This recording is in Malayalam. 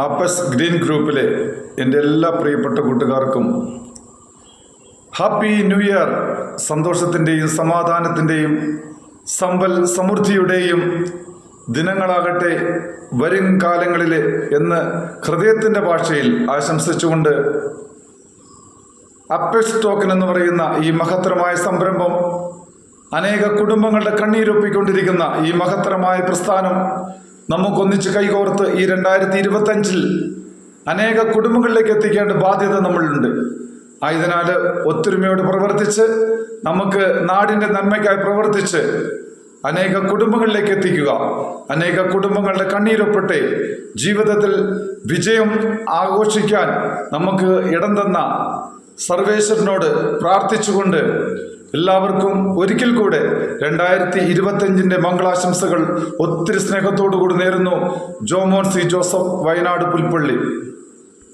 ആപ്പസ് ഗ്രീൻ ഗ്രൂപ്പിലെ എൻ്റെ എല്ലാ പ്രിയപ്പെട്ട കൂട്ടുകാർക്കും ഹാപ്പി ന്യൂ ഇയർ. സന്തോഷത്തിൻ്റെയും സമാധാനത്തിൻ്റെയും സമ്പൽ സമൃദ്ധിയുടെയും ദിനങ്ങളാകട്ടെ വരും കാലങ്ങളിൽ എന്ന് ഹൃദയത്തിൻ്റെ ഭാഷയിൽ ആശംസിച്ചുകൊണ്ട് അപ്പസ് ടോക്കൻ എന്ന് പറയുന്ന ഈ മഹത്തരമായ സംരംഭം, അനേക കുടുംബങ്ങളുടെ കണ്ണീരൊപ്പിക്കൊണ്ടിരിക്കുന്ന ഈ മഹത്തരമായ പ്രസ്ഥാനം നമുക്കൊന്നിച്ച് കൈകോർത്ത് ഈ 2025 അനേക കുടുംബങ്ങളിലേക്ക് എത്തിക്കേണ്ട ബാധ്യത നമ്മളിലുണ്ട്. ആയതിനാൽ ഒത്തൊരുമയോട് പ്രവർത്തിച്ച് നമുക്ക് നാടിൻ്റെ നന്മയ്ക്കായി പ്രവർത്തിച്ച് അനേക കുടുംബങ്ങളിലേക്ക് എത്തിക്കുക. അനേക കുടുംബങ്ങളുടെ കണ്ണീരൊപ്പിട്ട് ജീവിതത്തിൽ വിജയം ആഘോഷിക്കാൻ നമുക്ക് ഇടം തന്ന സർവേശ്വരനോട് പ്രാർത്ഥിച്ചുകൊണ്ട് എല്ലാവർക്കും ഒരിക്കൽ കൂടെ 2025 മംഗളാശംസകൾ ഒത്തിരി സ്നേഹത്തോടു കൂടി നേരുന്നു. Jomon C Joseph, Wayanad Pulpally.